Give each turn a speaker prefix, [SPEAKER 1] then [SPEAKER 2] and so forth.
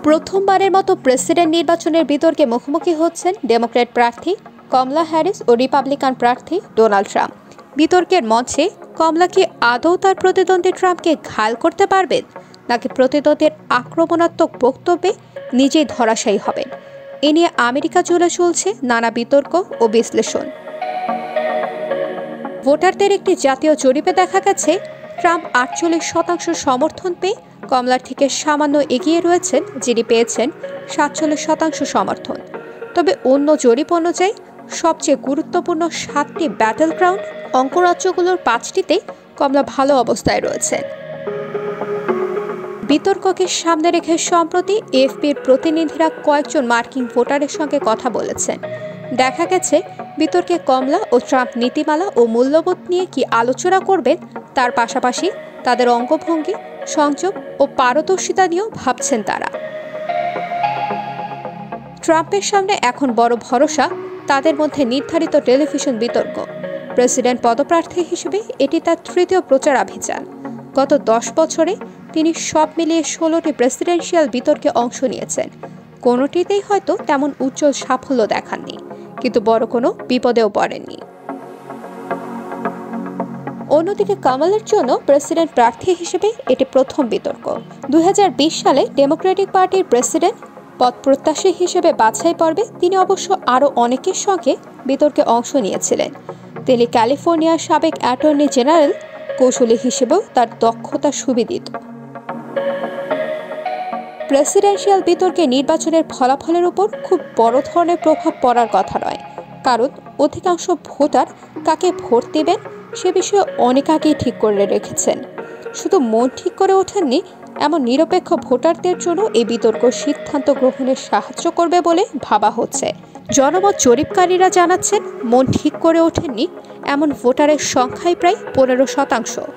[SPEAKER 1] প্রথমবারের মতো প্রেসিডেন্ট নির্বাচনের বিতর্কে মুখোমুখি হচ্ছেন ডেমোক্র্যাট প্রার্থী কমলা হ্যারিস ও রিপাবলিকান প্রার্থী ডোনাল্ড ট্রাম্প। বিতর্কের মঞ্চে কমলা কি আদৌ তার প্রতিদ্বন্দ্বী ট্রাম্পকে ঘায়েল করতে পারবেন, নাকি প্রতিদ্বন্দ্বীর আক্রমণাত্মক বক্তব্যে নিজেই ধরাশায়ী হবেন? এ নিয়ে আমেরিকা জুড়ে চলছে নানা বিতর্ক ও বিশ্লেষণ। ভোটারদের একটি জাতীয় জরিপে দেখা গেছে ট্রাম্প 48% সমর্থন পেয়ে কমলার থেকে সামান্য এগিয়ে রয়েছেন, যিনি পেয়েছেন 47% সমর্থন। তবে অন্য জরিপ অনুযায়ী সবচেয়ে গুরুত্বপূর্ণ 7টি ব্যাটল গ্রাউন্ড অঙ্গরাজ্যগুলোর 5টিতেই কমলা ভালো অবস্থায় রয়েছেন। বিতর্ককে সামনে রেখে সম্প্রতি এএফপির প্রতিনিধিরা কয়েকজন মার্কিন ভোটারের সঙ্গে কথা বলেছেন। দেখা গেছে বিতর্কে কমলা ও ট্রাম্প নীতিমালা ও মূল্যবোধ নিয়ে কি আলোচনা করবেন, তার পাশাপাশি তাদের অঙ্গভঙ্গি, সংযোগ ও পারদর্শিতা নিয়েও ভাবছেন তারা। ট্রাম্পের সামনে এখন বড় ভরসা তাদের মধ্যে নির্ধারিত টেলিভিশন বিতর্ক। প্রেসিডেন্ট পদপ্রার্থী হিসেবে এটি তার তৃতীয় প্রচারাভিযান। গত 10 বছরে তিনি সব মিলিয়ে 16টি প্রেসিডেন্সিয়াল বিতর্কে অংশ নিয়েছেন। কোনোটিতেই হয়তো তেমন উজ্জ্বল সাফল্য দেখাননি, কিন্তু বড় কোনো বিপদেও পড়েননি। অন্যদিকে কামালের জন্য প্রেসিডেন্ট প্রার্থী হিসেবে এটি প্রথম বিতর্ক। 2020 সালে ডেমোক্রেটিক পার্টির প্রেসিডেন্ট পদপ্রত্যাশী হিসেবে বাছাই পর্বে তিনি অবশ্য আরও অনেকের সঙ্গে বিতর্কে অংশ নিয়েছিলেন। তিনি ক্যালিফোর্নিয়ার সাবেক অ্যাটর্নি জেনারেল, কৌশলী হিসেবেও তার দক্ষতা সুবিদিত। প্রেসিডেন্সিয়াল বিতর্কে নির্বাচনের ফলাফলের উপর খুব বড় ধরনের প্রভাব পড়ার কথা নয়, কারণ অধিকাংশ ভোটার কাকে ভোট দেবেন সে বিষয়ে অনেক আগেই ঠিক করে রেখেছেন। শুধু মন ঠিক করে ওঠেননি, এমন নিরপেক্ষ ভোটারদের জন্য এই বিতর্ক সিদ্ধান্ত গ্রহণে সাহায্য করবে বলে ভাবা হচ্ছে। জনমত জরিপকারীরা জানাচ্ছেন, মন ঠিক করে ওঠেননি এমন ভোটারের সংখ্যাই প্রায় 15%।